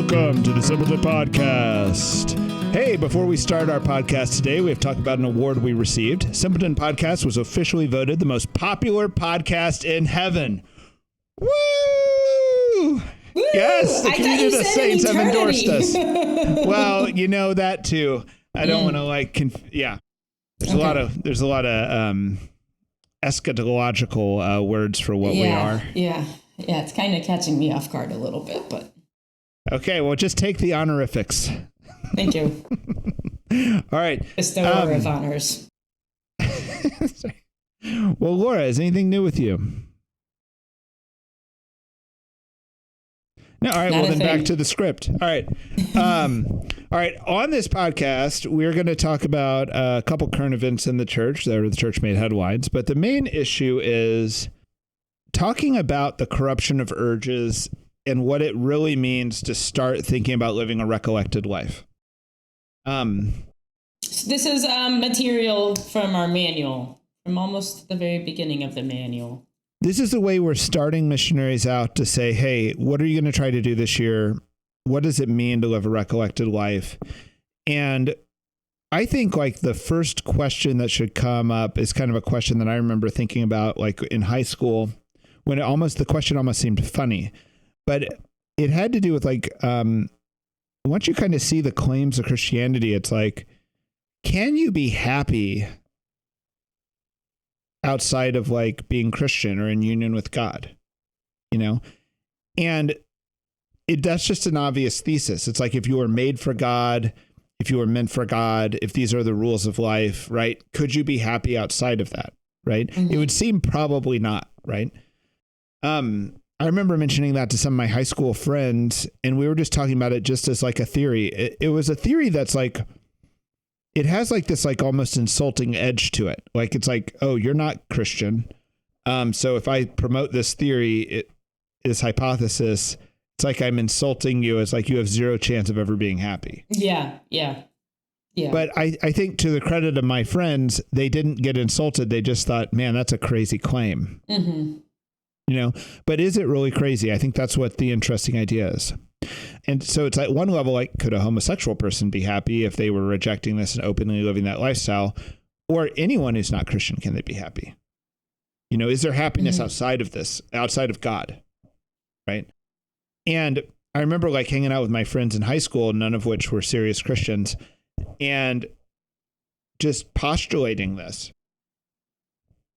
Welcome to the Simpleton Podcast. Hey, before we start our podcast today, we have talked about an award we received. Simpleton Podcast was officially voted the most popular podcast in heaven. Woo! Woo! Yes, the community of the saints have endorsed us. Well, you know that too. I don't want to There's a lot of eschatological words for what we are. Yeah. It's kind of catching me off guard a little bit, but. Okay, well, just take the honorifics. Thank you. All right. Bestower of honors. Well, Laura, is anything new with you? No. All right. Well, then back to the script. All right. All right. On this podcast, we're going to talk about a couple current events in the church that the church made headlines. But the main issue is talking about the corruption of urges and what it really means to start thinking about living a recollected life. This is material from our manual, from almost the very beginning of the manual. This is the way we're starting missionaries out to say, hey, what are you going to try to do this year? What does it mean to live a recollected life? And I think like the first question that should come up is kind of a question that I remember thinking about like in high school when the question almost seemed funny. But it had to do with like, once you kind of see the claims of Christianity, it's like, can you be happy outside of like being Christian or in union with God, you know? And that's just an obvious thesis. It's like, if you were made for God, if you were meant for God, if these are the rules of life, right? Could you be happy outside of that? Right. Mm-hmm. It would seem probably not. Right. I remember mentioning that to some of my high school friends, and we were just talking about it just as like a theory. It was a theory that's like, it has like this like almost insulting edge to it. Like, it's like, oh, you're not Christian. So if I promote this theory, this hypothesis, it's like I'm insulting you. It's like you have zero chance of ever being happy. Yeah. But I think to the credit of my friends, they didn't get insulted. They just thought, man, that's a crazy claim. Mm-hmm. You know, but is it really crazy? I think that's what the interesting idea is. And so it's at one level, like, could a homosexual person be happy if they were rejecting this and openly living that lifestyle? Or anyone who's not Christian, can they be happy? You know, is there happiness outside of this, outside of God? Right. And I remember like hanging out with my friends in high school, none of which were serious Christians, and just postulating this.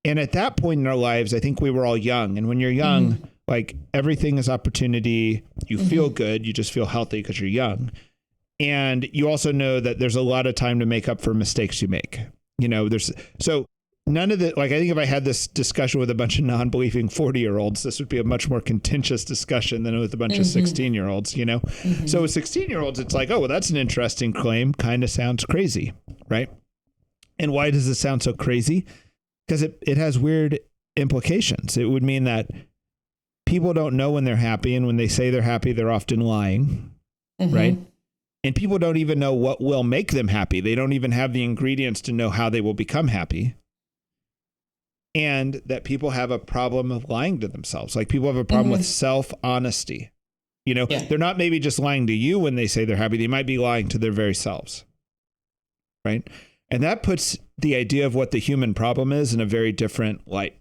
And at that point in our lives, I think we were all young. And when you're young, like everything is opportunity. You feel good. You just feel healthy because you're young. And you also know that there's a lot of time to make up for mistakes you make. You know, so none of the, like, I think if I had this discussion with a bunch of non-believing 40-year-olds, this would be a much more contentious discussion than with a bunch of 16-year-olds, you know? So with 16-year-olds, it's like, oh, well, that's an interesting claim. Kind of sounds crazy, right? And why does it sound so crazy? Because it has weird implications. It would mean that people don't know when they're happy, and when they say they're happy, they're often lying, right? And people don't even know what will make them happy. They don't even have the ingredients to know how they will become happy. And that people have a problem of lying to themselves. Like, people have a problem with self-honesty. You know, they're not maybe just lying to you when they say they're happy. They might be lying to their very selves, right? And that puts the idea of what the human problem is in a very different light.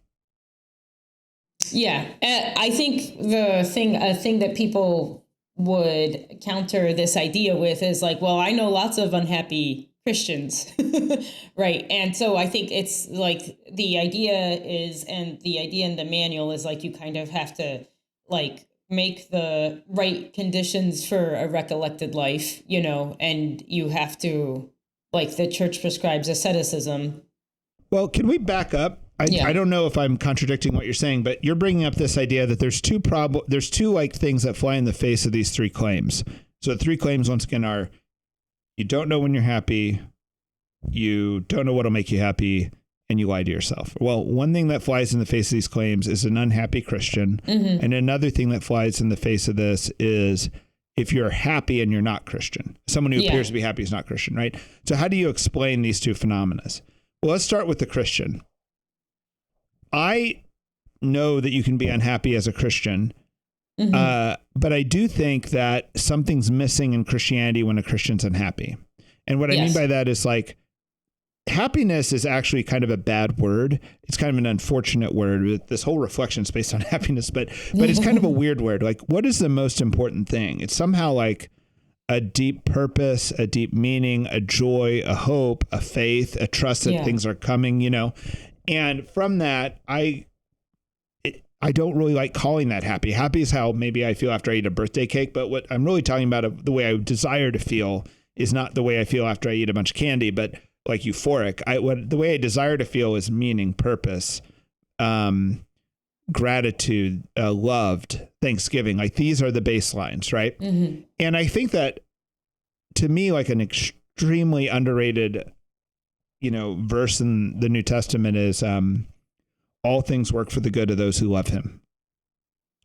Yeah, I think a thing that people would counter this idea with is like, well, I know lots of unhappy Christians, right? And so I think it's like the idea in the manual is like, you kind of have to like make the right conditions for a recollected life, you know, and you have to, like, the church prescribes asceticism. Well, can we back up? I don't know if I'm contradicting what you're saying, but you're bringing up this idea that there's two like things that fly in the face of these three claims. So the three claims, once again, are you don't know when you're happy, you don't know what'll make you happy, and you lie to yourself. Well, one thing that flies in the face of these claims is an unhappy Christian. And another thing that flies in the face of this is if you're happy and you're not Christian. Someone who appears to be happy is not Christian, right? So how do you explain these two phenomena? Well, let's start with the Christian. I know that you can be unhappy as a Christian But I do think that something's missing in Christianity when a Christian's unhappy. And what I mean by that is like, happiness is actually kind of a bad word. It's kind of an unfortunate word. This whole reflection is based on happiness, but it's kind of a weird word. Like, what is the most important thing? It's somehow like a deep purpose, a deep meaning, a joy, a hope, a faith, a trust that things are coming, you know? And from that, I don't really like calling that happy. Happy is how maybe I feel after I eat a birthday cake. But what I'm really talking about, the way I desire to feel, is not the way I feel after I eat a bunch of candy, but like euphoric. The way I desire to feel is meaning, purpose, gratitude, loved, thanksgiving. Like these are the baselines, right? And I think that to me, like an extremely underrated, verse in the New Testament is all things work for the good of those who love him,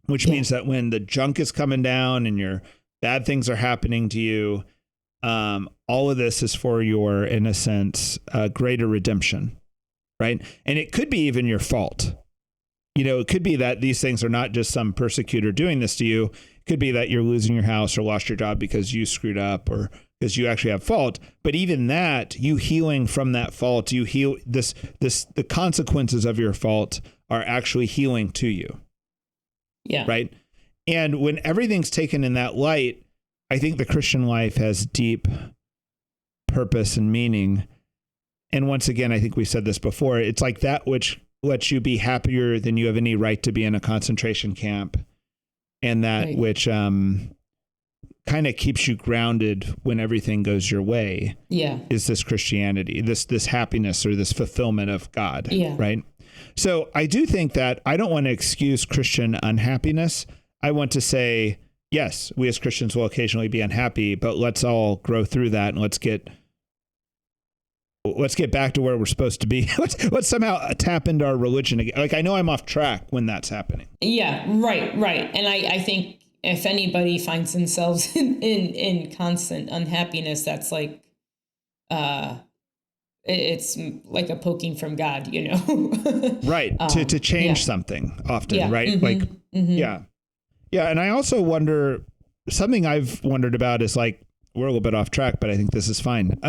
which means that when the junk is coming down and your bad things are happening to you, all of this is for your, in a sense, greater redemption, right? And it could be even your fault. It could be that these things are not just some persecutor doing this to you. It could be that you're losing your house or lost your job because you screwed up or because you actually have fault. But even that, you healing from that fault, you heal the consequences of your fault are actually healing to you. Yeah. Right. And when everything's taken in that light, I think the Christian life has deep purpose and meaning. And once again, I think we said this before, it's like that which lets you be happier than you have any right to be in a concentration camp. And that which kind of keeps you grounded when everything goes your way is this Christianity, this happiness or this fulfillment of God. Yeah. Right. So I do think that I don't want to excuse Christian unhappiness. I want to say, yes, we as Christians will occasionally be unhappy, but let's all grow through that and let's get back to where we're supposed to be. Let's somehow tap into our religion again. Like, I know I'm off track when that's happening. Yeah, right. And I think if anybody finds themselves in constant unhappiness, that's like, it's like a poking from God, Right. To change something often, right? Mm-hmm, like, Yeah. And I also wonder, something I've wondered about is like, we're a little bit off track, but I think this is fine.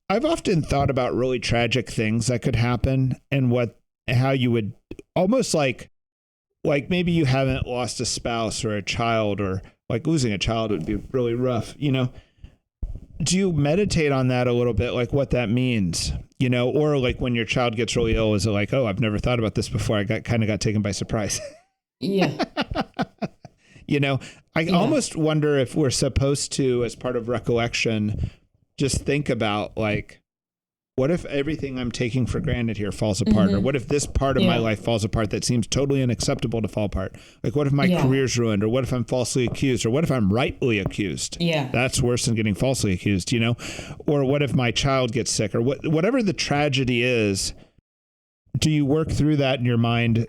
I've often thought about really tragic things that could happen and how you would almost like maybe you haven't lost a spouse or a child, or like losing a child would be really rough, Do you meditate on that a little bit, like what that means, or like when your child gets really ill, is it like, oh, I've never thought about this before. I got taken by surprise. Yeah. I almost wonder if we're supposed to, as part of recollection, just think about like, what if everything I'm taking for granted here falls apart? Or what if this part of my life falls apart that seems totally unacceptable to fall apart? Like, what if my career's ruined? Or what if I'm falsely accused? Or what if I'm rightly accused? Yeah. That's worse than getting falsely accused, Or what if my child gets sick? Or whatever the tragedy is, do you work through that in your mind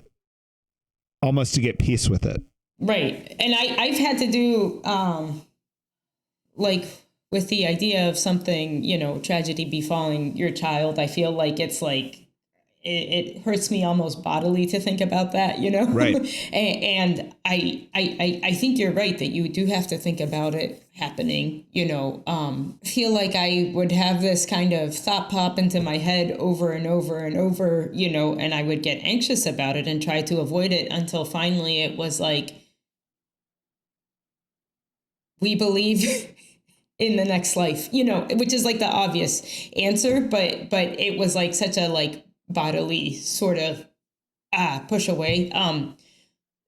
almost to get peace with it? Right. And I've had to do, with the idea of something, tragedy befalling your child, I feel like it's like, it hurts me almost bodily to think about that, Right. and I think you're right that you do have to think about it happening, feel like I would have this kind of thought pop into my head over and over and over, and I would get anxious about it and try to avoid it until finally it was like, we believe in the next life, which is like the obvious answer, but it was like such a like bodily sort of push away.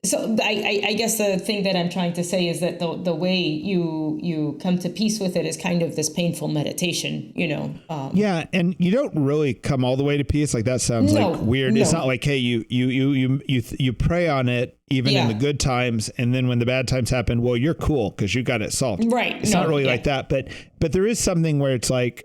So I guess the thing that I'm trying to say is that the way you come to peace with it is kind of this painful meditation, Yeah, and you don't really come all the way to peace. Like that sounds like weird. No. It's not like, hey, you pray on it even in the good times, and then when the bad times happen, well, you're cool because you got it solved. Right. It's not really like that, but there is something where it's like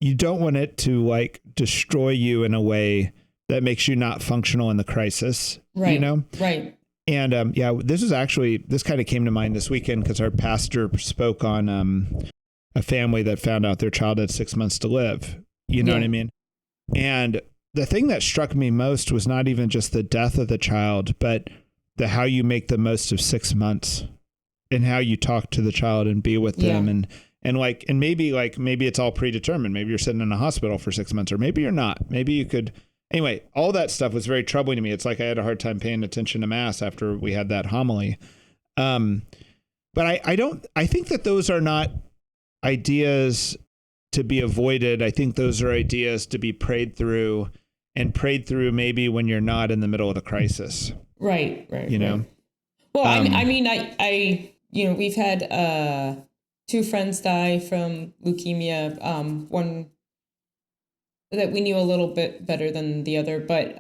you don't want it to like destroy you in a way that makes you not functional in the crisis. Right. Right. And this kind of came to mind this weekend because our pastor spoke on a family that found out their child had 6 months to live. You know what I mean? And the thing that struck me most was not even just the death of the child, but how you make the most of 6 months and how you talk to the child and be with them. And maybe it's all predetermined. Maybe you're sitting in a hospital for 6 months, or maybe you're not. Maybe you could. Anyway, all that stuff was very troubling to me. It's like I had a hard time paying attention to Mass after we had that homily. But I think that those are not ideas to be avoided. I think those are ideas to be prayed through maybe when you're not in the middle of the crisis. Right. You know? Well, I we've had 2 friends die from leukemia. One that we knew a little bit better than the other, but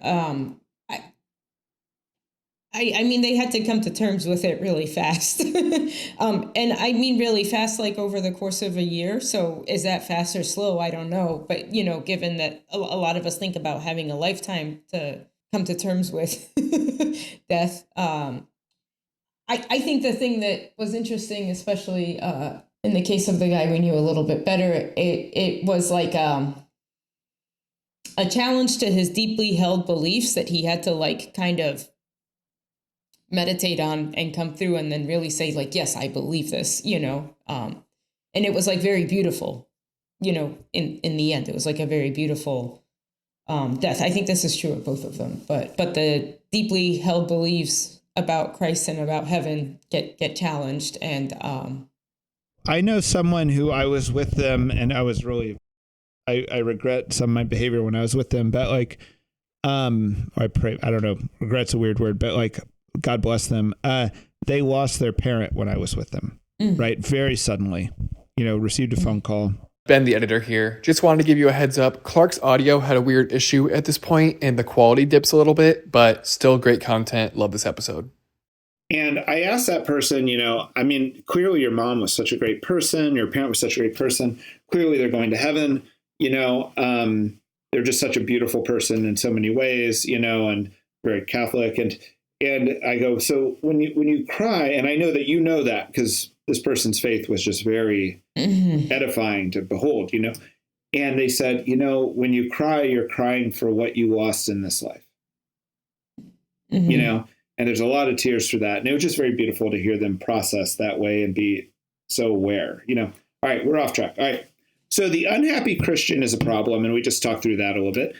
I mean, they had to come to terms with it really fast. And I mean, really fast, like over the course of a year. So is that fast or slow? I don't know. But, given that a lot of us think about having a lifetime to come to terms with death. I think the thing that was interesting, especially in the case of the guy we knew a little bit better, it was like a challenge to his deeply held beliefs that he had to like kind of meditate on and come through and then really say like, yes, I believe this, and it was like very beautiful, in the end. It was like a very beautiful death. I think this is true of both of them, but the deeply held beliefs about Christ and about heaven get challenged. And I know someone who I was with them, and I was really, I regret some of my behavior when I was with them, but like, I pray, I don't know, regret's a weird word, but like, God bless them. They lost their parent when I was with them, right? Very suddenly, received a phone call. Ben, the editor here. Just wanted to give you a heads up. Clark's audio had a weird issue at this point and the quality dips a little bit, but still great content. Love this episode. And I asked that person, clearly your mom was such a great person. Your parent was such a great person. Clearly they're going to heaven, they're just such a beautiful person in so many ways, and very Catholic. And I go, so when you cry, and I know that that because this person's faith was just very edifying to behold, and they said, when you cry, you're crying for what you lost in this life, and there's a lot of tears for that. And it was just very beautiful to hear them process that way and be so aware, All right, we're off track. All right. So the unhappy Christian is a problem. And we just talked through that a little bit.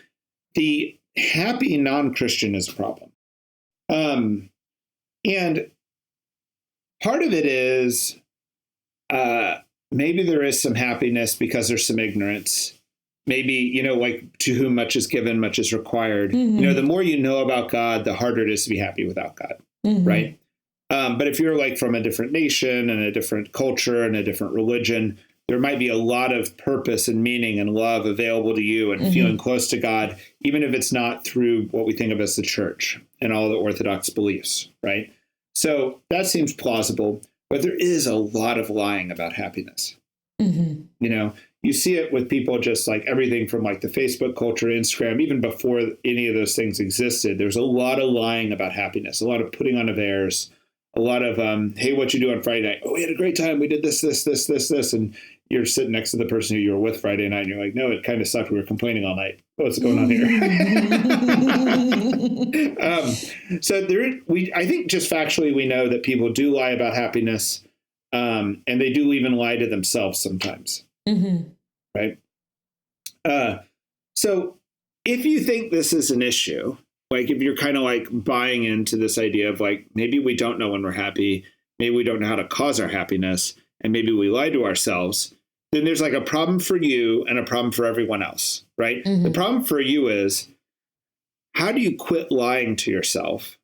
The happy non-Christian is a problem. And part of it is, maybe there is some happiness because there's some ignorance. Maybe, like to whom much is given, much is required. The more you know about God, the harder it is to be happy without God. Right. But if you're like from a different nation and a different culture and a different religion, there might be a lot of purpose and meaning and love available to you and feeling close to God, even if it's not through what we think of as the church and all the Orthodox beliefs, right? So that seems plausible, but there is a lot of lying about happiness. You see it with people just like everything from like the Facebook culture, Instagram, even before any of those things existed, there's a lot of lying about happiness, a lot of putting on of airs, a lot of, hey, what you do on Friday night? Oh, we had a great time. We did this. And you're sitting next to the person who you were with Friday night and you're like, no, it kind of sucked. We were complaining all night. What's going on here? I think just factually, we know that people do lie about happiness, and they do even lie to themselves sometimes. Right. So if you think this is an issue, like if you're kind of like buying into this idea of like, maybe we don't know when we're happy, maybe we don't know how to cause our happiness, and maybe we lie to ourselves, then there's like a problem for you and a problem for everyone else, right? The problem for you is, how do you quit lying to yourself?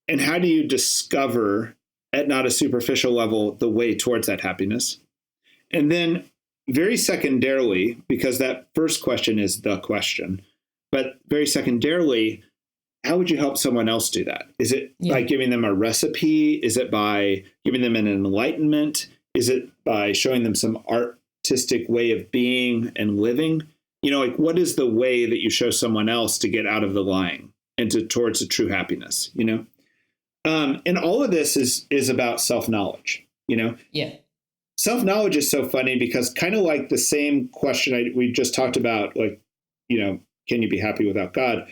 And how do you discover at not a superficial level the way towards that happiness? And then very secondarily, because that first question is the question, but very secondarily, how would you help someone else do that? Is it by giving them a recipe? Is it by giving them an enlightenment? Is it by showing them some artistic way of being and living? Like what is the way that you show someone else to get out of the lying and towards a true happiness, And all of this is about self-knowledge, Yeah. Self-knowledge is so funny because kind of like the same question we just talked about, like, can you be happy without God?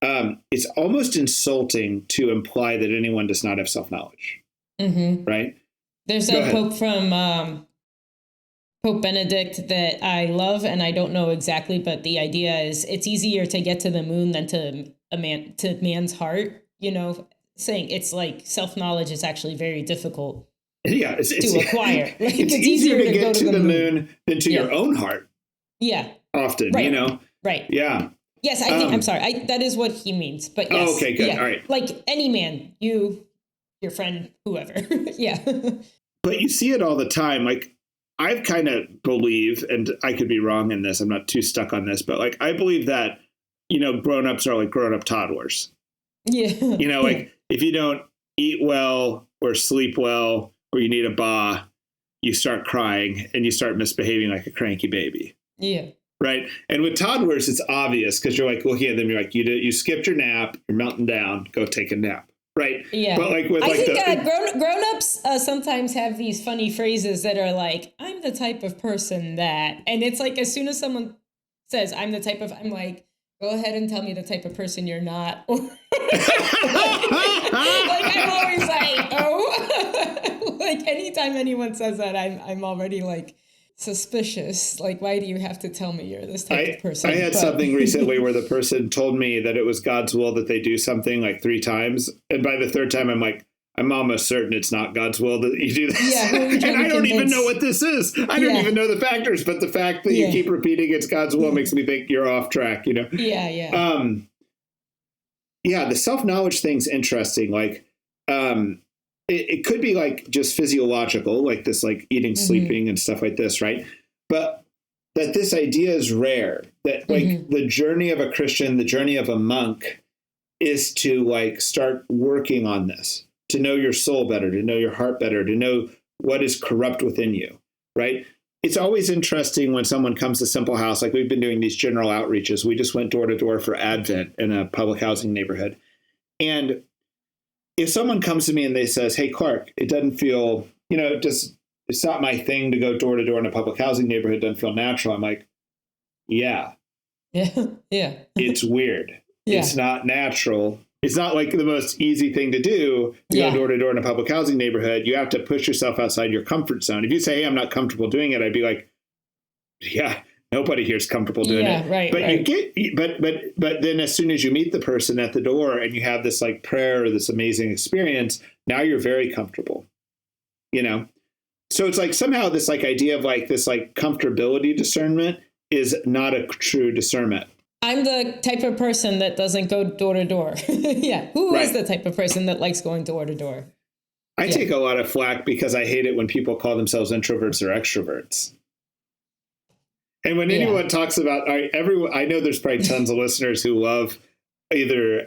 it's almost insulting to imply that anyone does not have self-knowledge. Right? There's a quote from Pope Benedict that I love, and I don't know exactly, but the idea is it's easier to get to the moon than to man's heart, saying it's like self-knowledge is actually very difficult to acquire. Like, it's easier to get to the moon than to your own heart. Yeah. Often, right. Right. Yeah. Yes, I think, I'm sorry. That is what he means. But yes. Oh, okay, good. All right. Like any man, your friend, whoever. Yeah. But you see it all the time. Like, I've kind of believe, and I could be wrong in this, I'm not too stuck on this, but like, I believe that, grown-ups are like grown-up toddlers. Yeah. Like if you don't eat well or sleep well, or you need a ba, you start crying and you start misbehaving like a cranky baby. Yeah. Right. And with toddlers, it's obvious because you're like looking at them, you're like, you skipped your nap, you're melting down, go take a nap. Right. Yeah. But like with I think grown-ups sometimes have these funny phrases that are like, I'm the type of person that, and it's like, as soon as someone says I'm like, go ahead and tell me the type of person you're not. Like I'm always like, oh, like anytime anyone says that, I'm already like suspicious. Like, why do you have to tell me you're this type of person? I had something recently where the person told me that it was God's will that they do something like 3 times. And by the 3rd time, I'm like, I'm almost certain it's not God's will that you do this. Yeah, and I don't even know what this is. I don't even know the factors, but the fact that you keep repeating it's God's will makes me think you're off track, Yeah, yeah. The self-knowledge thing's interesting. Like, it could be like just physiological, like this, like eating, sleeping and stuff like this, right? But that this idea is rare, that like the journey of a Christian, the journey of a monk is to like start working on this, to know your soul better, to know your heart better, to know what is corrupt within you, right? It's always interesting when someone comes to Simple House, like we've been doing these general outreaches. We just went door to door for Advent in a public housing neighborhood. And if someone comes to me and they says, hey, Clark, it doesn't feel, it's not my thing to go door to door in a public housing neighborhood. It doesn't feel natural. I'm like, yeah. It's weird. Yeah. It's not natural. It's not like the most easy thing to do to go door to door in a public housing neighborhood. You have to push yourself outside your comfort zone. If you say, hey, I'm not comfortable doing it, I'd be like, yeah, nobody here is comfortable doing it. Right. But but then as soon as you meet the person at the door and you have this like prayer or this amazing experience, now you're very comfortable, So it's like somehow this like idea of like this like comfortability discernment is not a true discernment. I'm the type of person that doesn't go door to door. Yeah. Who is the type of person that likes going door to door? I take a lot of flack because I hate it when people call themselves introverts or extroverts. And when anyone talks about I know there's probably tons of listeners who love either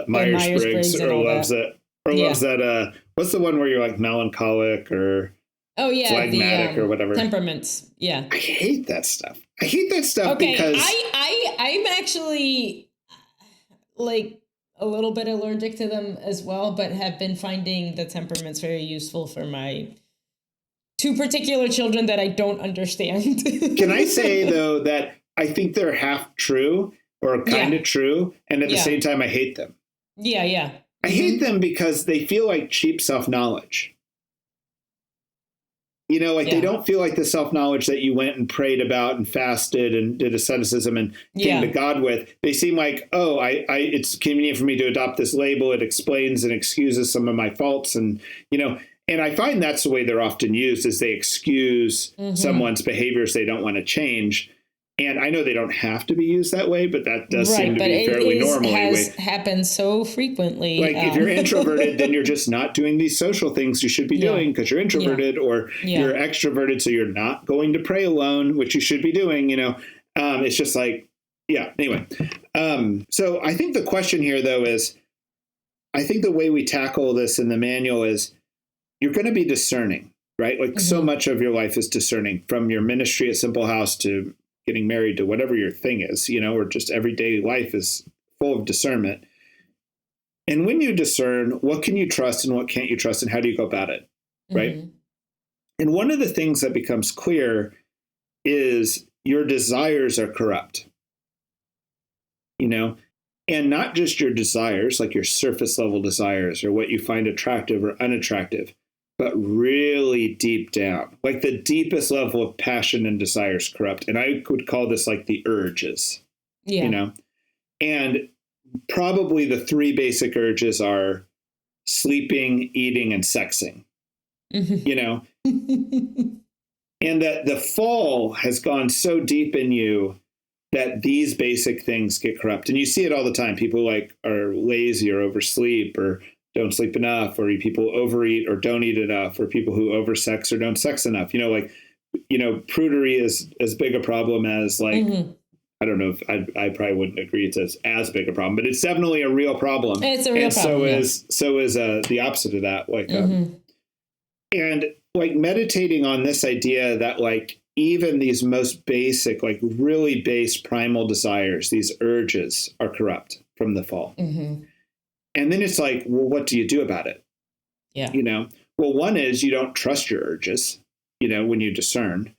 Myers-Briggs or loves that what's the one where you're like melancholic or phlegmatic or whatever. Temperaments. Yeah. I hate that stuff. Because I'm actually like a little bit allergic to them as well, but have been finding the temperaments very useful for my 2 particular children that I don't understand. Can I say though that I think they're half true or kind of true, and at the same time I hate them. Yeah. I hate them because they feel like cheap self-knowledge. They don't feel like the self-knowledge that you went and prayed about and fasted and did asceticism and came to God with. They seem like, it's convenient for me to adopt this label. It explains and excuses some of my faults. And, and I find that's the way they're often used, is they excuse someone's behaviors they don't want to change. And I know they don't have to be used that way, but that does seem to be fairly normal. It has happened so frequently. Like if you're introverted, then you're just not doing these social things you should be doing because you're introverted, or you're extroverted, so you're not going to pray alone, which you should be doing. It's just like, anyway. So I think the question here, though, is I think the way we tackle this in the manual is you're going to be discerning, right? Like so much of your life is discerning, from your ministry at Simple House to getting married to whatever your thing is, or just everyday life is full of discernment. And when you discern, what can you trust and what can't you trust, and how do you go about it, right? And one of the things that becomes clear is your desires are corrupt. And not just your desires, like your surface level desires or what you find attractive or unattractive, but really deep down, like the deepest level of passion and desire is corrupt. And I would call this like the urges, you know, and probably the three basic urges are sleeping, eating, and sexing, you know, and that the fall has gone so deep in you that these basic things get corrupt. And you see it all the time. People like are lazy or oversleep or don't sleep enough, or people overeat or don't eat enough, or people who oversex or don't sex enough. You know, like, you know, prudery is as big a problem as like, I don't know if I probably wouldn't agree it's as big a problem, but it's definitely a real problem. It's a real problem. So is the opposite of that. Like, and like meditating on this idea that like even these most basic, like really base primal desires, these urges are corrupt from the fall. And then it's like, well, what do you do about it? Yeah. You know, well, one is you don't trust your urges, you know, when you discern.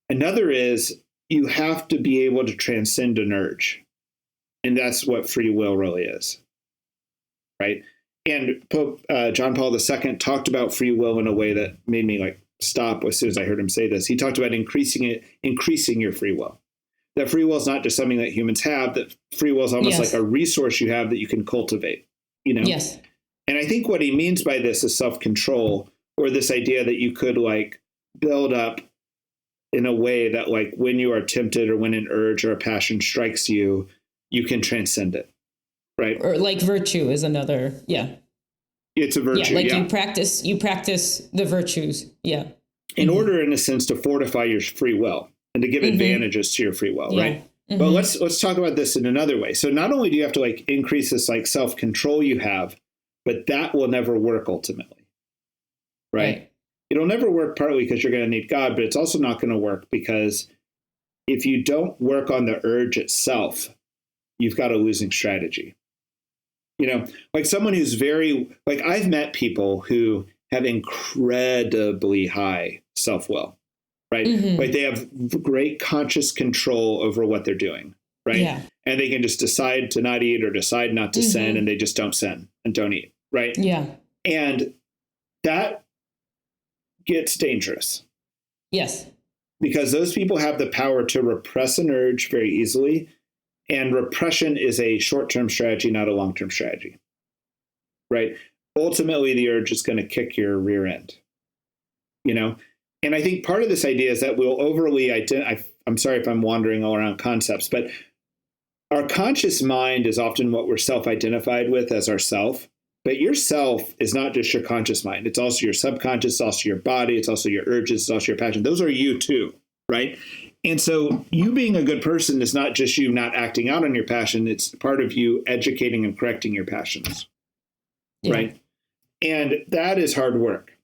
Another is you have to be able to transcend an urge. And that's what free will really is. Right. And Pope John Paul II talked about free will in a way that made me like stop as soon as I heard him say this. He talked about increasing your free will. That free will is not just something that humans have, that free will is almost like a resource you have that you can cultivate, you know? Yes. And I think what he means by this is self-control, or this idea that you could like build up in a way that like when you are tempted or when an urge or a passion strikes you, you can transcend it. Right. Or like virtue is another. Yeah. It's a virtue. Yeah. Like you practice the virtues. Yeah. In order, in a sense, to fortify your free will and to give advantages to your free will. Right. But let's talk about this in another way. So not only do you have to like increase this like self-control you have, but that will never work ultimately. Right. It'll never work partly because you're going to need God, but it's also not going to work because if you don't work on the urge itself, you've got a losing strategy. You know, like someone who's very, like I've met people who have incredibly high self-will, right? Like they have great conscious control over what they're doing, right? Yeah. And they can just decide to not eat or decide not to sin, and they just don't sin and don't eat, right? Yeah. And that gets dangerous. Yes. Because those people have the power to repress an urge very easily. And repression is a short-term strategy, not a long-term strategy, right? Ultimately, the urge is going to kick your rear end, you know? And I think part of this idea is that we'll overly I'm sorry if I'm wandering all around concepts, but our conscious mind is often what we're self-identified with as ourself. But your self is not just your conscious mind. It's also your subconscious, it's also your body, it's also your urges, it's also your passion. Those are you too, right? And so you being a good person is not just you not acting out on your passion. It's part of you educating and correcting your passions, right? And that is hard work,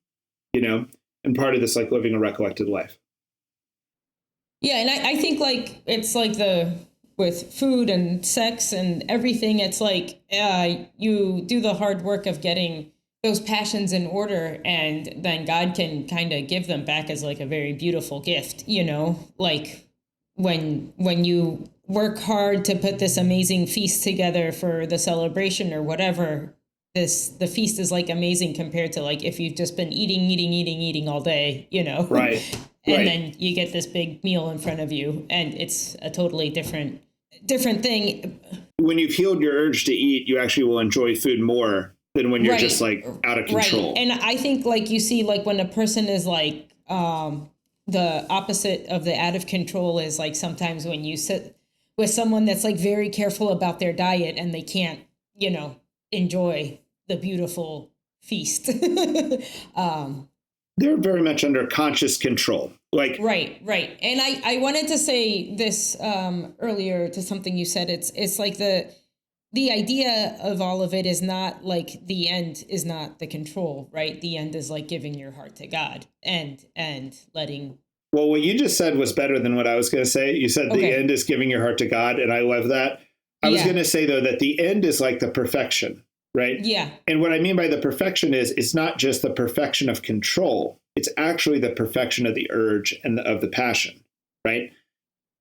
you know, and part of this, like living a recollected life. Yeah. And I think like, it's like with food and sex and everything, it's like you do the hard work of getting those passions in order, and then God can kind of give them back as like a very beautiful gift, you know, like when you work hard to put this amazing feast together for the celebration or whatever, the feast is like amazing compared to like if you've just been eating all day, you know, right. And then you get this big meal in front of you, and it's a totally different thing. When you've healed your urge to eat, you actually will enjoy food more than when you're just like out of control. Right. And I think like you see like when a person is like the opposite of the out of control is like sometimes when you sit with someone that's like very careful about their diet and they can't, you know, enjoy the beautiful feast. They're very much under conscious control. Like Right. And I wanted to say this earlier to something you said. It's like the idea of all of it is not like the end is not the control, right? The end is like giving your heart to God and letting. Well, what you just said was better than what I was going to say. You said the end is giving your heart to God, and I love that. I was going to say, though, that the end is like the perfection, right? Yeah. And what I mean by the perfection is it's not just the perfection of control. It's actually the perfection of the urge and of the passion, right?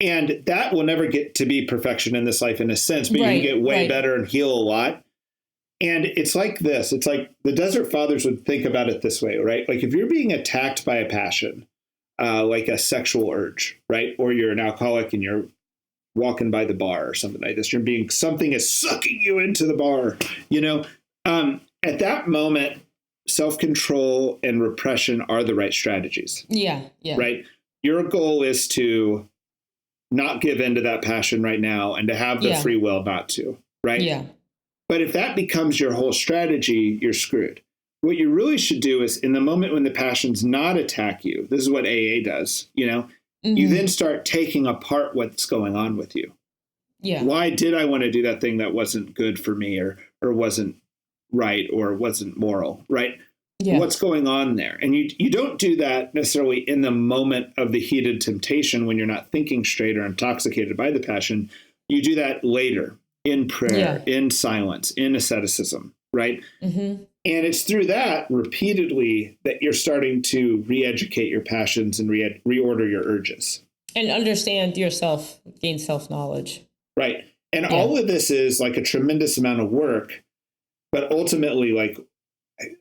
And that will never get to be perfection in this life in a sense, but you can get way better and heal a lot. And it's like this. It's like the Desert Fathers would think about it this way, right? Like if you're being attacked by a passion, like a sexual urge, right? Or you're an alcoholic and you're walking by the bar or something like this. Something is sucking you into the bar, at that moment, self-control and repression are the right strategies. Yeah. Right? Your goal is to not give in to that passion right now and to have the free will not to, right? Yeah. But if that becomes your whole strategy, you're screwed. What you really should do is in the moment when the passions not attack you, this is what AA does, you then start taking apart what's going on with you. Yeah. Why did I want to do that thing that wasn't good for me or wasn't right or wasn't moral, right? Yeah. What's going on there? And you don't do that necessarily in the moment of the heated temptation when you're not thinking straight or intoxicated by the passion. You do that later in prayer, in silence, in asceticism, right? Mm-hmm. And it's through that repeatedly that you're starting to re-educate your passions and reorder your urges. And understand yourself, gain self-knowledge. Right. And all of this is like a tremendous amount of work. But ultimately, like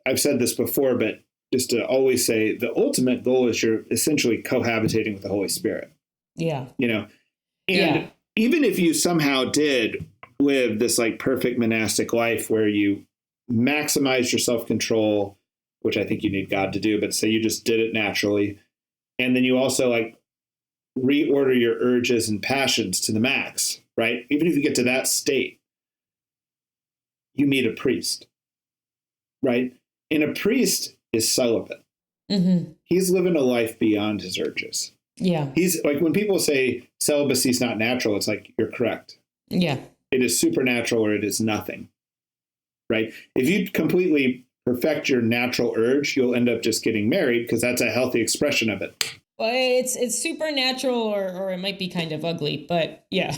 I've said this before, but just to always say the ultimate goal is you're essentially cohabitating with the Holy Spirit. Yeah. And even if you somehow did live this like perfect monastic life where you maximize your self-control, which I think you need God to do, but say you just did it naturally. And then you also like reorder your urges and passions to the max, right? Even if you get to that state, you need a priest, right? And a priest is celibate. Mm-hmm. He's living a life beyond his urges. Yeah. He's like, when people say celibacy is not natural, it's like, you're correct. Yeah. It is supernatural or it is nothing, right? If you completely perfect your natural urge, you'll end up just getting married because that's a healthy expression of it. Well, it's supernatural or it might be kind of ugly, but yeah.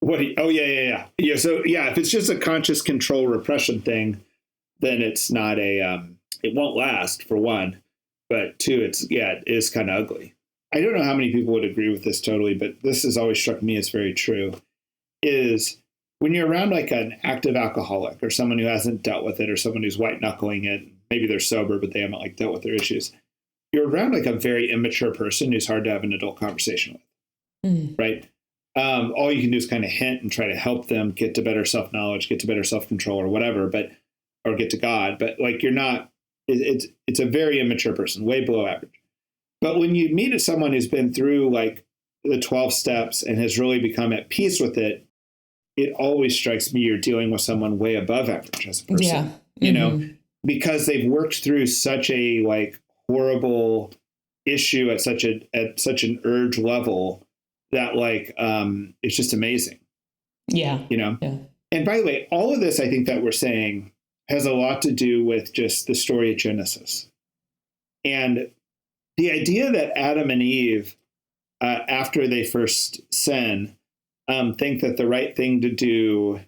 Yeah. So if it's just a conscious control repression thing, then it's not it won't last for one, but two, it is kind of ugly. I don't know how many people would agree with this totally, but this has always struck me as very true, is when you're around like an active alcoholic or someone who hasn't dealt with it or someone who's white knuckling it, maybe they're sober, but they haven't like dealt with their issues. You're around like a very immature person who's hard to have an adult conversation with, right? All you can do is kind of hint and try to help them get to better self-knowledge, get to better self-control or whatever, or get to God. But like it's a very immature person, way below average. But when you meet someone who's been through like the 12 steps and has really become at peace with it, it always strikes me you're dealing with someone way above average as a person, because they've worked through such a like horrible issue at such an urge level that like, it's just amazing. Yeah. And by the way, all of this, I think that we're saying has a lot to do with just the story of Genesis. And the idea that Adam and Eve, after they first sin, think that the right thing to do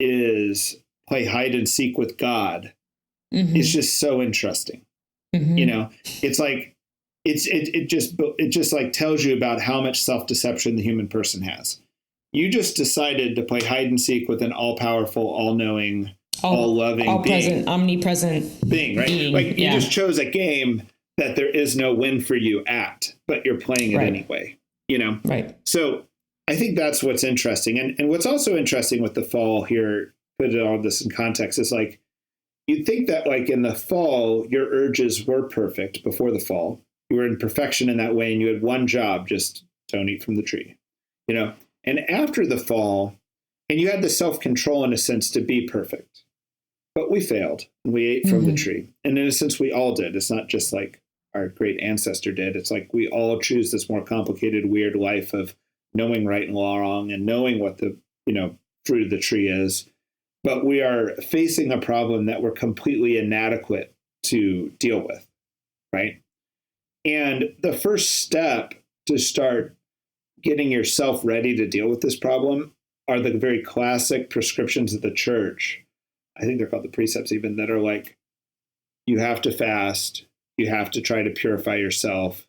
is play hide and seek with God is just so interesting. It's like, it just like tells you about how much self-deception the human person has. You just decided to play hide and seek with an all-powerful, all-knowing, all-loving, all-present, omnipresent being, right? Like you just chose a game that there is no win for you at, but you're playing it anyway, Right. So I think that's what's interesting. And what's also interesting with the fall here, put all this in context, is like, you'd think that like in the fall, your urges were perfect before the fall. You were in perfection in that way. And you had one job, just don't eat from the tree, and after the fall, and you had the self-control in a sense to be perfect, but we failed and we ate from the tree. And in a sense, we all did. It's not just like our great ancestor did. It's like we all choose this more complicated, weird life of knowing right and wrong and knowing what the, fruit of the tree is. But we are facing a problem that we're completely inadequate to deal with, right? And the first step to start getting yourself ready to deal with this problem are the very classic prescriptions of the church. I think they're called the precepts even, that are like, you have to fast, you have to try to purify yourself,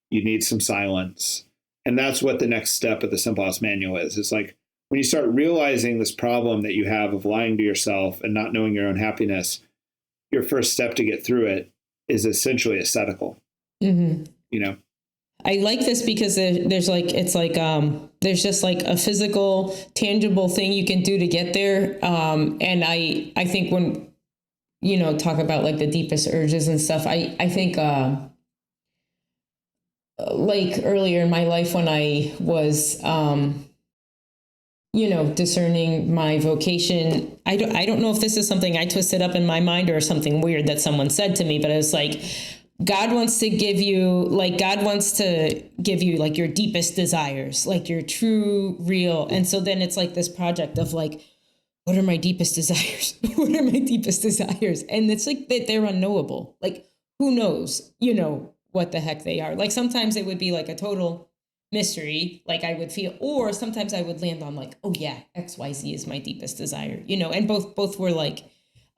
you need some silence, And that's what the next step of the Simple House Manual is. It's like when you start realizing this problem that you have of lying to yourself and not knowing your own happiness, your first step to get through it is essentially ascetical. You know, I like this because there's like, it's like, there's just like a physical, tangible thing you can do to get there. And I think when, you know, talk about like the deepest urges and stuff, I think, like earlier in my life when I was, you know, discerning my vocation, I don't know if this is something I twisted up in my mind or something weird that someone said to me, but it was like, God wants to give you like your deepest desires, like your true, real. And so then it's like this project of like, what are my deepest desires? What are my deepest desires? And it's like that they're unknowable. Like, who knows, you know, what the heck they are. Like sometimes it would be like a total mystery, like I would feel, or sometimes I would land on like, oh yeah, XYZ is my deepest desire, you know, and both were like,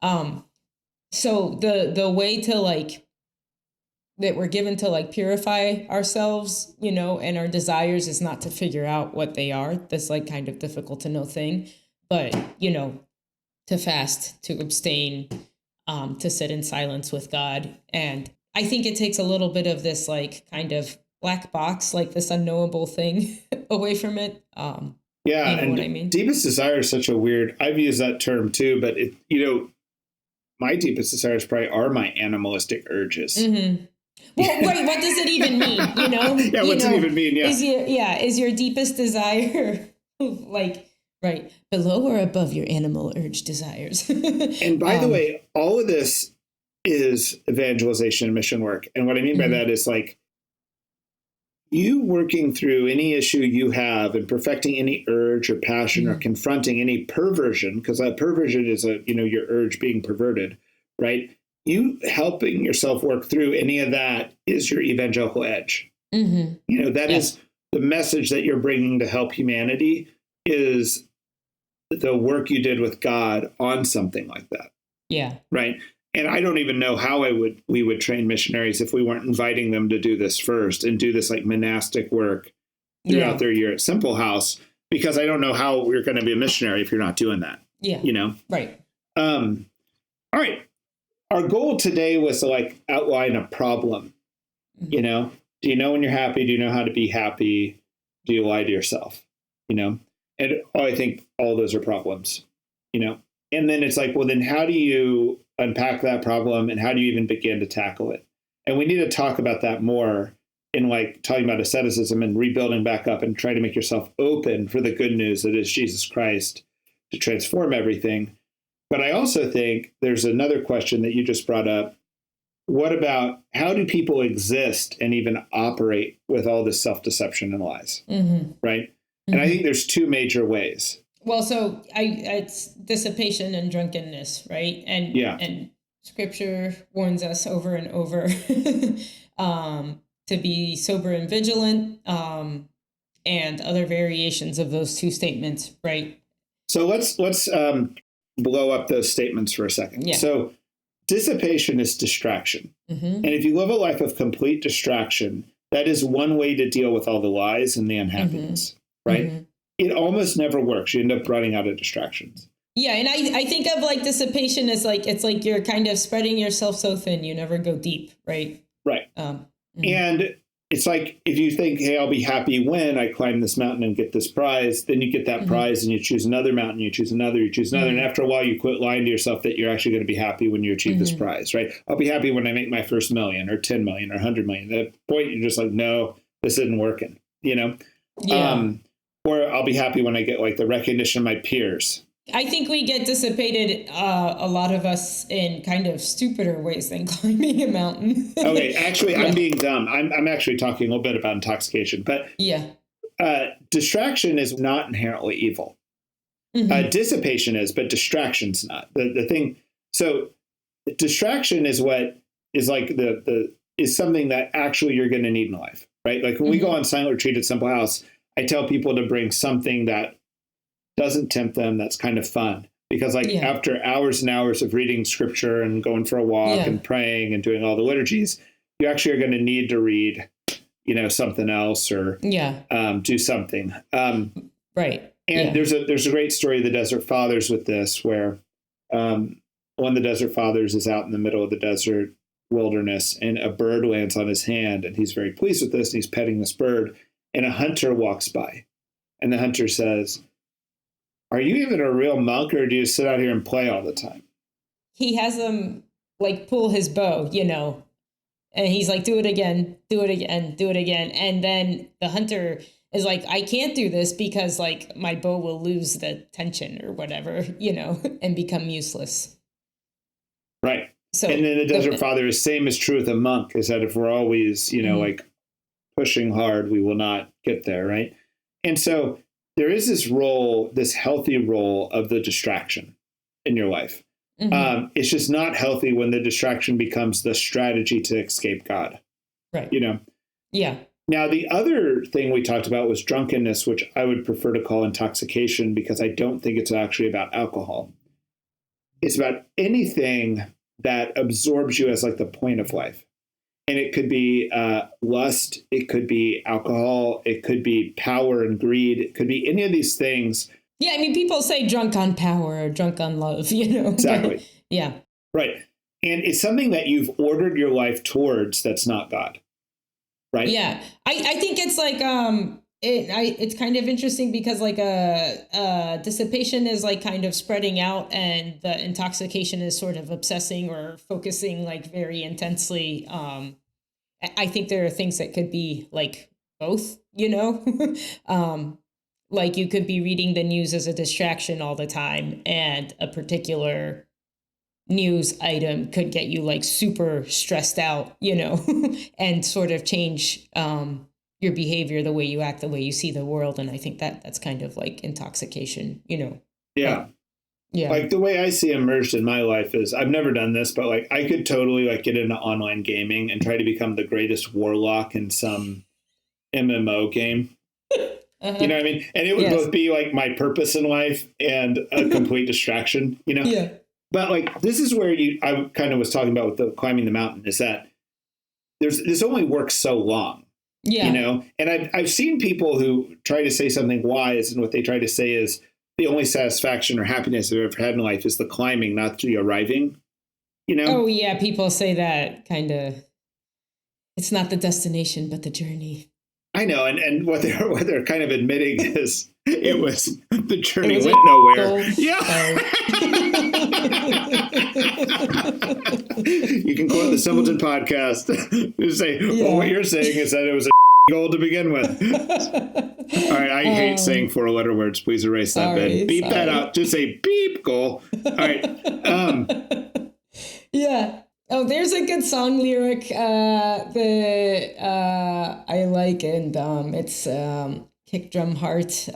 so the way to like, that we're given to like purify ourselves, you know, and our desires is not to figure out what they are. This like kind of difficult to know thing, but you know, to fast, to abstain, to sit in silence with God. And I think it takes a little bit of this like kind of black box, like this unknowable thing away from it. Yeah. You know and what I mean? Deepest desire is such a weird, I've used that term too, but it, you know, my deepest desires probably are my animalistic urges. Well, right. What does it even mean? You know? Yeah. What's it even mean? Yeah. Is your deepest desire like, right, below or above your animal urge desires? And by the way, all of this is evangelization and mission work. And what I mean by that is like you working through any issue you have and perfecting any urge or passion or confronting any perversion, because a perversion is your urge being perverted, right? You helping yourself work through any of that is your evangelical edge. You know, that is the message that you're bringing to help humanity, is the work you did with God on something like that. Yeah. Right. And I don't even know how we would train missionaries if we weren't inviting them to do this first and do this like monastic work throughout their year at Simple House, because I don't know how we're going to be a missionary if you're not doing that. Yeah. You know? Right. All right. Our goal today was to like outline a problem. You know, do you know when you're happy? Do you know how to be happy? Do you lie to yourself? You know, and I think all those are problems, you know, and then it's like, well, then how do you unpack that problem and how do you even begin to tackle it? And we need to talk about that more in like talking about asceticism and rebuilding back up and trying to make yourself open for the good news that is Jesus Christ to transform everything. But I also think there's another question that you just brought up. What about how do people exist and even operate with all this self-deception and lies? Right? And I think there's two major ways. Well, so it's dissipation and drunkenness, right? And and Scripture warns us over and over to be sober and vigilant, and other variations of those two statements, right? So let's blow up those statements for a second. Yeah. So dissipation is distraction, and if you live a life of complete distraction, that is one way to deal with all the lies and the unhappiness. Right? It almost never works. You end up running out of distractions. Yeah. And I think of like dissipation as like, it's like you're kind of spreading yourself so thin, you never go deep. Right. Right. And it's like, if you think, hey, I'll be happy when I climb this mountain and get this prize, then you get that prize and you choose another mountain, you choose another. And after a while, you quit lying to yourself that you're actually going to be happy when you achieve this prize, right? I'll be happy when I make my first million or 10 million or 100 million. At that point, you're just like, no, this isn't working, you know? Yeah. Or I'll be happy when I get like the recognition of my peers. I think we get dissipated, a lot of us, in kind of stupider ways than climbing a mountain. Okay, actually, I'm being dumb. I'm actually talking a little bit about intoxication, but distraction is not inherently evil. Dissipation is, but distraction's not. The thing. So distraction is what is like is something that actually you're going to need in life, right? Like when we go on silent retreat at Simple House, I tell people to bring something that doesn't tempt them, that's kind of fun. Because like after hours and hours of reading scripture and going for a walk and praying and doing all the liturgies, you actually are going to need to read, something else or do something. Right. And there's a great story of the Desert Fathers with this, where one of the Desert Fathers is out in the middle of the desert wilderness, and a bird lands on his hand, and he's very pleased with this, and he's petting this bird, and a hunter walks by, and the hunter says, "Are you even a real monk, or do you sit out here and play all the time?" He has him pull his bow, and he's like, "Do it again, do it again, do it again," and then the hunter is like, "I can't do this because my bow will lose the tension or whatever, and become useless." Right. So, and then the Desert Father is same is true with a monk, is that if we're always, pushing hard, we will not get there. Right. And so there is this role, this healthy role of the distraction in your life. Mm-hmm. It's just not healthy when the distraction becomes the strategy to escape God. Right. Yeah. Now, the other thing we talked about was drunkenness, which I would prefer to call intoxication, because I don't think it's actually about alcohol. It's about anything that absorbs you as the point of life. And it could be lust, it could be alcohol, it could be power and greed, it could be any of these things. Yeah, I mean, people say drunk on power or drunk on love, Exactly. Yeah. Right. And it's something that you've ordered your life towards that's not God. Right. Yeah. I think it's it's kind of interesting because dissipation is kind of spreading out, and the intoxication is sort of obsessing or focusing very intensely. I think there are things that could be both, you could be reading the news as a distraction all the time, and a particular news item could get you super stressed out, and sort of change your behavior, the way you act, the way you see the world. And I think that's kind of intoxication, Yeah. Yeah. The way I see immersed in my life is, I've never done this, but I could totally get into online gaming and try to become the greatest warlock in some MMO game. Uh-huh. You know what I mean? And it would both be my purpose in life and a complete distraction, Yeah. But this is where I kind of was talking about with the climbing the mountain, is that this only works so long. Yeah. And I've seen people who try to say something wise, and what they try to say is the only satisfaction or happiness they've ever had in life is the climbing, not the arriving. Oh yeah, people say that kind of. It's not the destination, but the journey. I know, and what they're kind of admitting is the journey went nowhere. Yeah. You can quote the Simpleton Podcast. Just say, well, what you're saying is that it was a goal to begin with. All right, I hate saying 4-letter words. Please erase that bit. Beep that out. Just say beep goal. All right. Yeah. Oh, there's a good song lyric that I like, and it's Kick Drum Heart.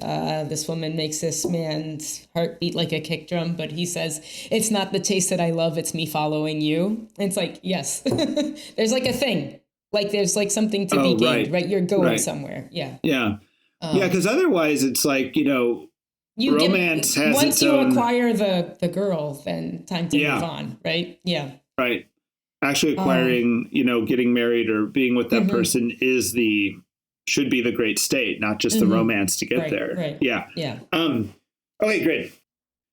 This woman makes this man's heart beat like a kick drum, but he says, "It's not the chase that I love, it's me following you." And it's yes, there's a thing. There's something to be gained, right? You're going somewhere. Yeah. Yeah. Yeah, because otherwise it's romance has once its you own... acquire the girl, then time to move on, right? Yeah. Right. Actually acquiring, getting married or being with that person should be the great state, not just the romance to get there. Right. Yeah. Yeah. Okay, great.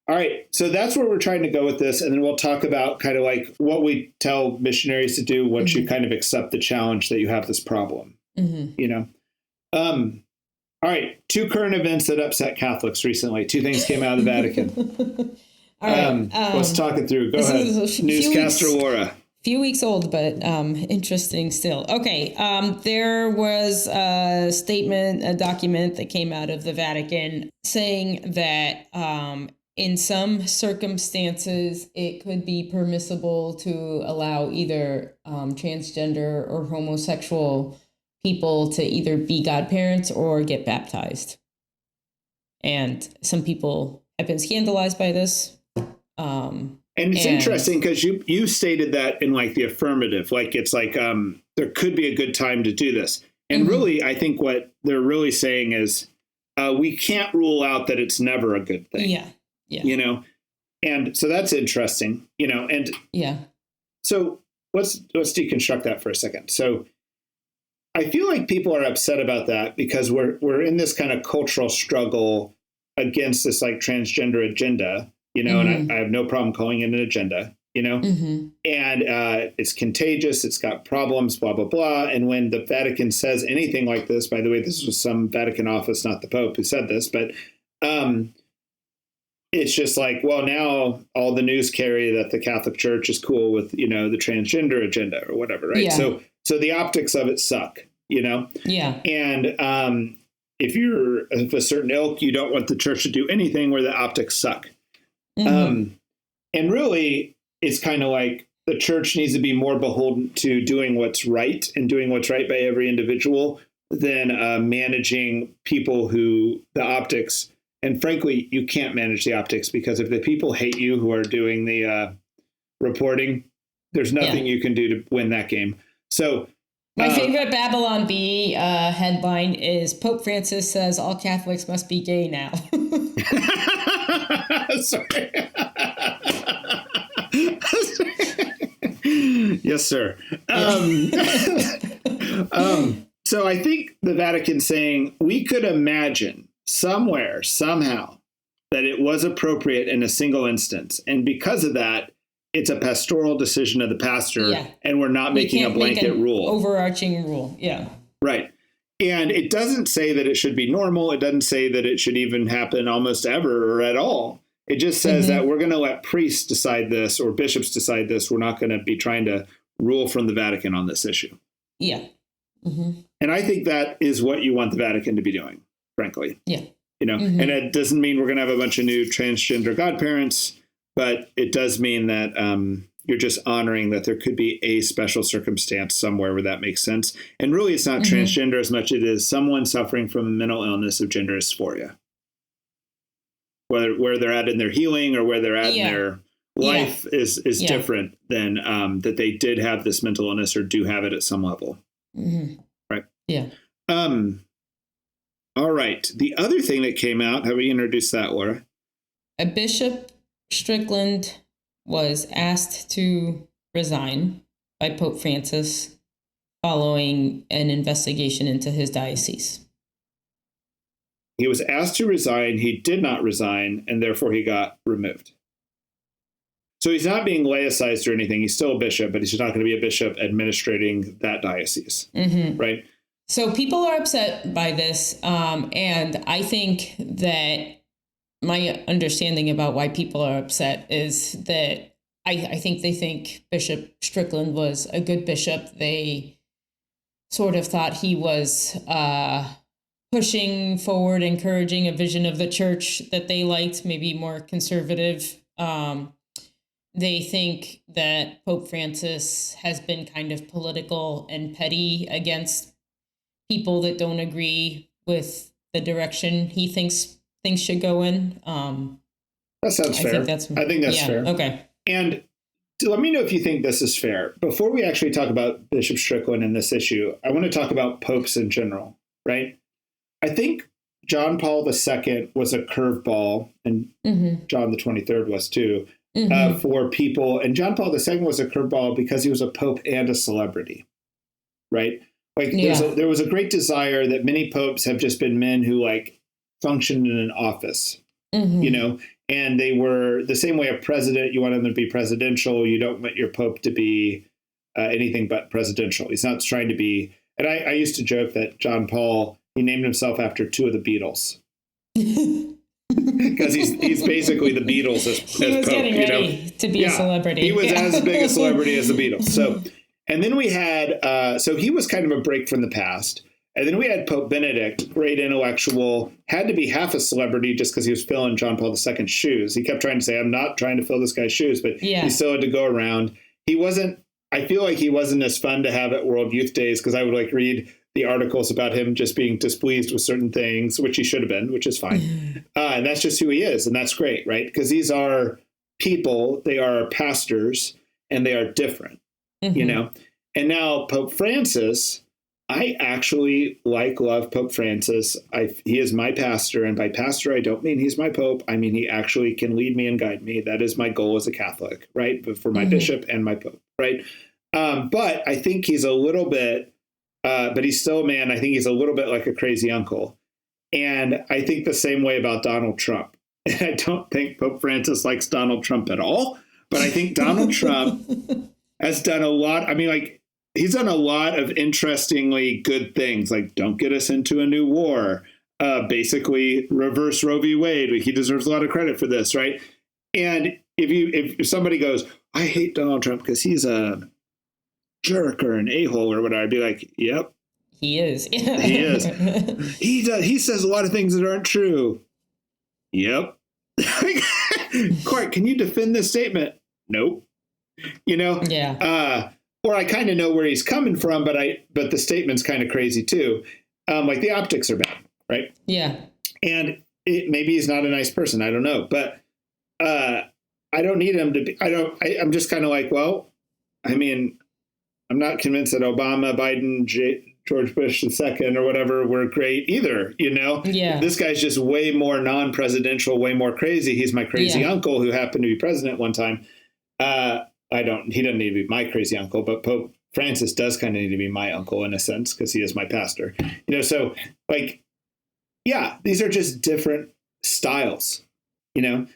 All right. So that's where we're trying to go with this. And then we'll talk about kind of what we tell missionaries to do once you kind of accept the challenge that you have this problem. All right. 2 current events that upset Catholics recently. 2 things came out of the Vatican. All right. Let's talk it through. Go ahead. Newscaster Laura. Few weeks old, but interesting still. Okay, there was a document that came out of the Vatican saying that in some circumstances it could be permissible to allow either transgender or homosexual people to either be godparents or get baptized. And some people have been scandalized by this. And it's interesting because you stated that in the affirmative, it's there could be a good time to do this. And really, I think what they're really saying is we can't rule out that it's never a good thing. Yeah. Yeah. And so that's interesting, and yeah. So let's deconstruct that for a second. So I feel like people are upset about that because we're in this kind of cultural struggle against this like transgender agenda, and I have no problem calling it an agenda, and it's contagious. It's got problems, blah, blah, blah. And when the Vatican says anything like this, by the way, this was some Vatican office, not the Pope who said this, but it's just like, well, now all the news carry that the Catholic Church is cool with, the transgender agenda or whatever, right? Yeah. So the optics of it suck, Yeah. And if you're of a certain ilk, you don't want the church to do anything where the optics suck. And really, it's kind of like the church needs to be more beholden to doing what's right and doing what's right by every individual than managing people who the optics. And frankly, you can't manage the optics because if the people hate you who are doing the reporting, there's nothing you can do to win that game. So my favorite Babylon Bee headline is Pope Francis says all Catholics must be gay now. Sorry. Yes, sir. So I think the Vatican saying we could imagine somewhere, somehow, that it was appropriate in a single instance. And because of that, it's a pastoral decision of the pastor, and we're not making a blanket rule. Overarching rule, Right. And it doesn't say that it should be normal. It doesn't say that it should even happen almost ever or at all. It just says that we're going to let priests decide this or bishops decide this. We're not going to be trying to rule from the Vatican on this issue. Yeah. And I think that is what you want the Vatican to be doing, frankly. Yeah. And it doesn't mean we're going to have a bunch of new transgender godparents, but it does mean that you're just honoring that there could be a special circumstance somewhere where that makes sense. And really, it's not transgender as much as it is someone suffering from a mental illness of gender dysphoria. Where they're at in their healing or where they're at in their life is different than that they did have this mental illness or do have it at some level. Right. Yeah. All right. The other thing that came out, have we introduced that, Laura? A Bishop Strickland was asked to resign by Pope Francis following an investigation into his diocese. He was asked to resign. He did not resign, and therefore he got removed. So he's not being laicized or anything. He's still a bishop, but he's not going to be a bishop administrating that diocese, right? So people are upset by this, and I think that my understanding about why people are upset is that I think they think Bishop Strickland was a good bishop. They sort of thought he was pushing forward, encouraging a vision of the church that they liked, maybe more conservative. They think that Pope Francis has been kind of political and petty against people that don't agree with the direction he thinks things should go in. That sounds fair. I think that's fair. Okay. And let me know if you think this is fair. Before we actually talk about Bishop Strickland and this issue, I want to talk about popes in general, right? I think John Paul II was a curveball, and John the 23rd was too, for people. And John Paul II was a curveball because he was a pope and a celebrity, right? Like there was a great desire that many popes have just been men who like functioned in an office, and they were the same way a president, you want them to be presidential. You don't want your pope to be anything but presidential. He's not trying to be. And I used to joke that John Paul, he named himself after two of the Beatles. Because he's basically the Beatles as he was Pope, getting ready to be a celebrity. He was as big a celebrity as the Beatles. So, and then we had, so he was kind of a break from the past. And then we had Pope Benedict, great intellectual, had to be half a celebrity just because he was filling John Paul II's shoes. He kept trying to say, I'm not trying to fill this guy's shoes, but he still had to go around. He wasn't, I feel like he wasn't as fun to have at World Youth Days because I would like read the articles about him just being displeased with certain things, which he should have been, which is fine. And that's just who he is. And that's great, right? Because these are people, they are pastors, and they are different, you know? And now Pope Francis, I actually love Pope Francis. He is my pastor. And by pastor, I don't mean he's my Pope. I mean, he actually can lead me and guide me. That is my goal as a Catholic, right? But for my bishop and my Pope, right? But I think he's a little bit but he's still a man. I think he's a little bit like a crazy uncle. And I think the same way about Donald Trump. And I don't think Pope Francis likes Donald Trump at all, but I think Donald Trump has done a lot. I mean, like, he's done a lot of interestingly good things, like don't get us into a new war, basically reverse Roe v. Wade. He deserves a lot of credit for this, right? And if somebody goes, I hate Donald Trump because he's a jerk or an a-hole or whatever, I'd be like, yep. He is. He is. He says a lot of things that aren't true. Yep. Clark, can you defend this statement? Nope. You know? Yeah. Or I kind of know where he's coming from, but the statement's kind of crazy too. Like the optics are bad, right? Yeah. And maybe he's not a nice person. I don't know. But I don't need him to be. I'm just kind of like, well, I mean, I'm not convinced that Obama, Biden, George Bush II or whatever were great either, you know? Yeah. This guy's just way more non-presidential, way more crazy. He's my crazy uncle who happened to be president one time. He doesn't need to be my crazy uncle, but Pope Francis does kind of need to be my uncle in a sense because he is my pastor, you know? So like, yeah, these are just different styles, you know?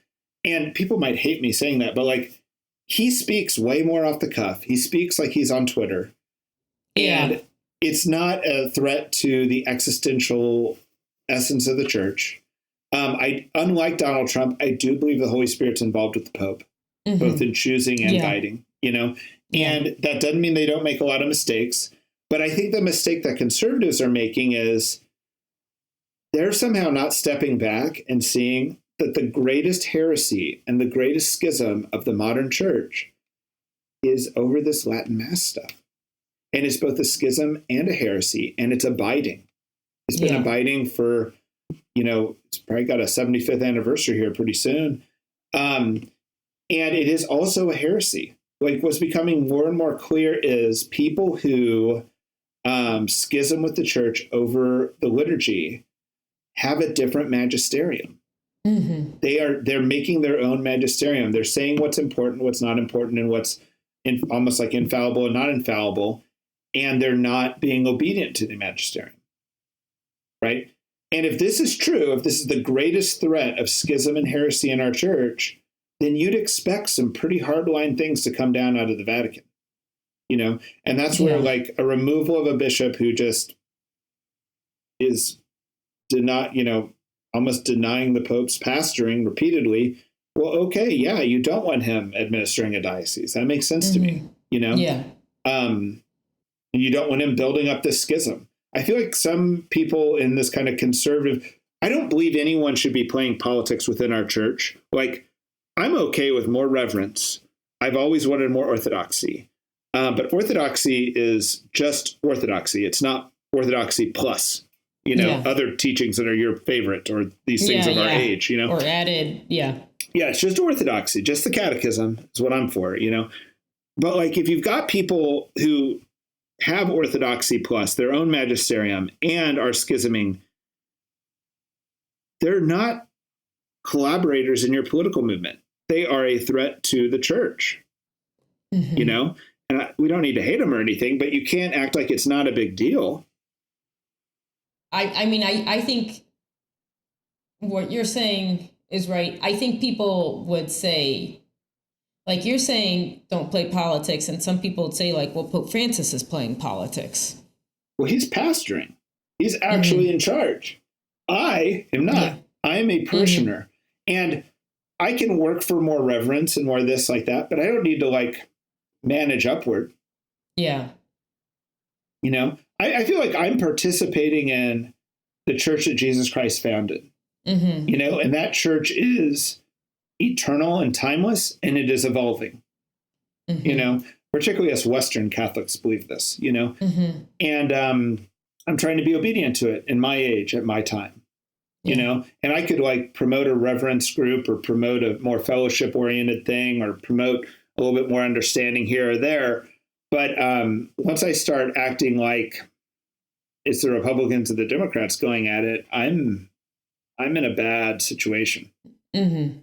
And people might hate me saying that, but like, he speaks way more off the cuff. He speaks like he's on Twitter. Yeah. And it's not a threat to the existential essence of the church. Unlike Donald Trump, I do believe the Holy Spirit's involved with the Pope, both in choosing and guiding, you know, and that doesn't mean they don't make a lot of mistakes. But I think the mistake that conservatives are making is they're somehow not stepping back and seeing that the greatest heresy and the greatest schism of the modern church is over this Latin Mass stuff. And it's both a schism and a heresy, and it's abiding. It's been abiding for, you know, it's probably got a 75th anniversary here pretty soon. And it is also a heresy. Like what's becoming more and more clear is people who schism with the church over the liturgy have a different magisterium. Mm-hmm. They're making their own magisterium. They're saying what's important, what's not important, and what's almost like infallible and not infallible. And they're not being obedient to the magisterium, right? And if this is true, if this is the greatest threat of schism and heresy in our church, then you'd expect some pretty hardline things to come down out of the Vatican, you know? And that's where like a removal of a bishop who just is almost denying the Pope's pastoring repeatedly. Well, okay, yeah, you don't want him administering a diocese. That makes sense to me, you know? Yeah. You don't want him building up this schism. I feel like some people in this kind of conservative, I don't believe anyone should be playing politics within our church. Like, I'm okay with more reverence. I've always wanted more orthodoxy. But orthodoxy is just orthodoxy. It's not orthodoxy plus, you know, other teachings that are your favorite or these things of our age, you know. Or added, Yeah, it's just orthodoxy. Just the catechism is what I'm for, you know. But like if you've got people who have orthodoxy plus their own magisterium and are schisming, they're not collaborators in your political movement. They are a threat to the church, you know, and we don't need to hate them or anything, but you can't act like it's not a big deal. I mean, I think what you're saying is right. I think people would say, like you're saying, don't play politics. And some people would say like, well, Pope Francis is playing politics. Well, he's pastoring. He's actually in charge. I am not. Yeah. I am a parishioner. And I can work for more reverence and more this like that, but I don't need to like manage upward. Yeah. You know, I feel like I'm participating in the church that Jesus Christ founded, you know, and that church is eternal and timeless, and it is evolving, you know, particularly us Western Catholics believe this, you know, and I'm trying to be obedient to it in my age, at my time, you know, and I could like promote a reverence group or promote a more fellowship oriented thing or promote a little bit more understanding here or there. But once I start acting like it's the Republicans and the Democrats going at it, I'm in a bad situation. Okay,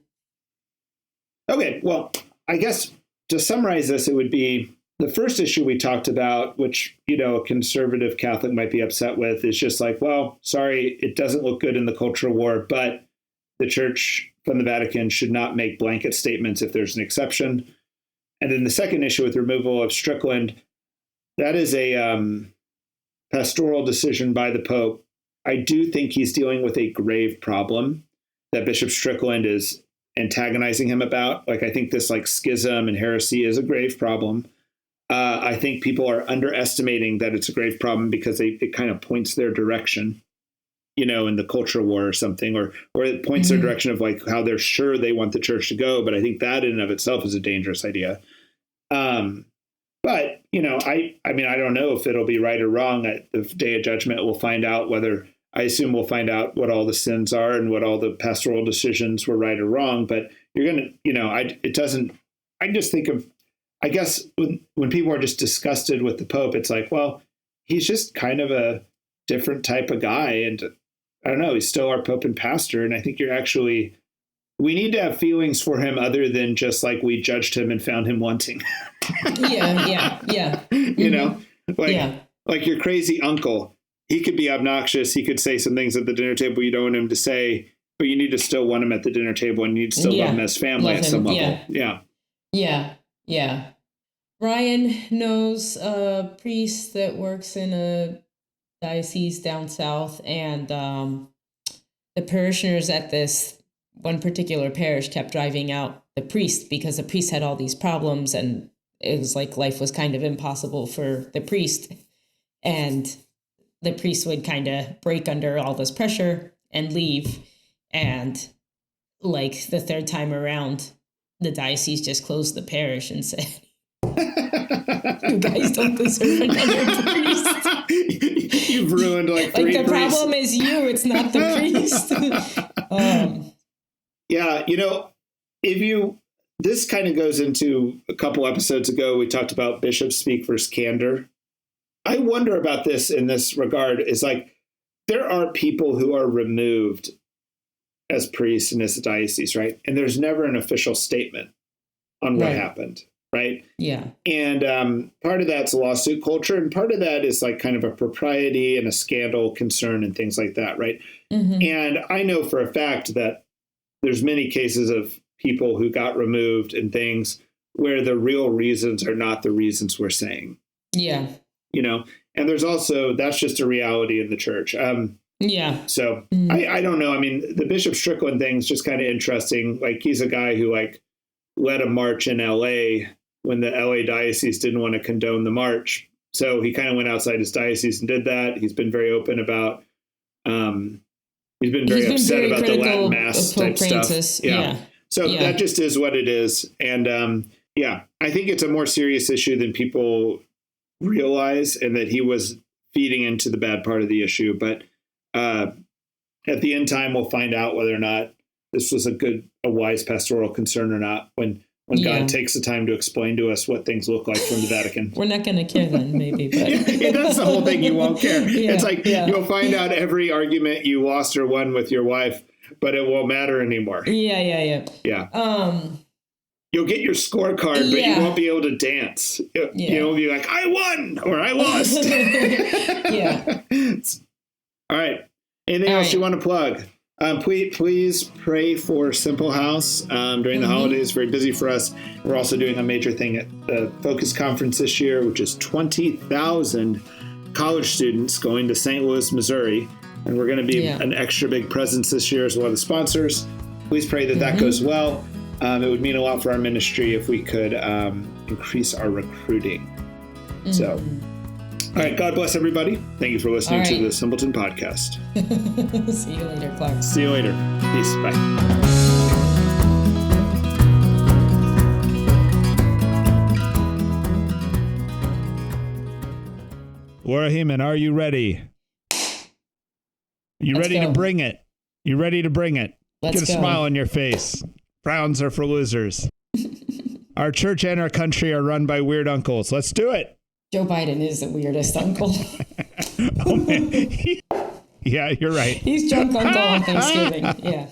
well, I guess to summarize this, it would be the first issue we talked about, which, a conservative Catholic might be upset with, is just like, well, sorry, it doesn't look good in the cultural war, but the church from the Vatican should not make blanket statements if there's an exception. And then the second issue with removal of Strickland, that is a pastoral decision by the Pope. I do think he's dealing with a grave problem that Bishop Strickland is antagonizing him about. Like, I think this schism and heresy is a grave problem. I think people are underestimating that it's a grave problem because it kind of points their direction, in the culture war or something, or it points their direction of how they're sure they want the church to go. But I think that in and of itself is a dangerous idea. But, I don't know if it'll be right or wrong. At the day of judgment, we'll find out I assume we'll find out what all the sins are and what all the pastoral decisions were right or wrong. But you're going to, I just think of, I guess when people are just disgusted with the Pope, it's like, well, he's just kind of a different type of guy. And I don't know, he's still our Pope and pastor. And I think we need to have feelings for him other than just we judged him and found him wanting. Yeah. Like your crazy uncle. He could be obnoxious. He could say some things at the dinner table you don't want him to say, but you need to still want him at the dinner table and you need to still love him as family at some level. Yeah. Ryan knows a priest that works in a diocese down south, and the parishioners at this one particular parish kept driving out the priest because the priest had all these problems, and it was like life was kind of impossible for the priest. And the priest would kind of break under all this pressure and leave. And the third time around, the diocese just closed the parish and said, you guys don't deserve another priest. You've ruined three the priests. Problem is you, it's not the priest. This kind of goes into a couple episodes ago, we talked about bishops speak versus candor. I wonder about this in this regard is there are people who are removed as priests in this diocese, right? And there's never an official statement on what happened, right? Yeah. And part of that's lawsuit culture, and part of that is kind of a propriety and a scandal concern and things like that, right? Mm-hmm. And I know for a fact that there's many cases of people who got removed and things where the real reasons are not the reasons we're saying. Yeah. And there's also, that's just a reality in the church. So I don't know. I mean, the Bishop Strickland thing is just kind of interesting. He's a guy who led a march in LA when the LA diocese didn't want to condone the march. So he kind of went outside his diocese and did that. He's been very open about, he's been very upset about the Latin Mass type stuff. Yeah. So that just is what it is. And I think it's a more serious issue than people realize, and that he was feeding into the bad part of the issue. But at the end time, we'll find out whether or not this was a wise pastoral concern or not when God takes the time to explain to us what things look like from the Vatican. We're not going to care then, maybe. But that's the whole thing. You won't care. It's you'll find out every argument you lost or won with your wife, but it won't matter anymore. Yeah. You'll get your scorecard, but you won't be able to dance. You'll be like, I won or I lost. All right. Anything else you want to plug? Please pray for Simple House during the holidays. Very busy for us. We're also doing a major thing at the Focus Conference this year, which is 20,000 college students going to St. Louis, Missouri. And we're going to be an extra big presence this year as one of the sponsors. Please pray that goes well. It would mean a lot for our ministry if we could increase our recruiting. So, all right. God bless everybody. Thank you for listening to the Simpleton Podcast. See you later, Clark. See you later. Peace. Bye. Warahiman, are you ready? You ready to bring it? You ready to bring it? Get a smile on your face. Frowns are for losers. Our church and our country are run by weird uncles. Let's do it. Joe Biden is the weirdest uncle. Oh, man. Yeah, you're right. He's drunk uncle on Thanksgiving. Yeah.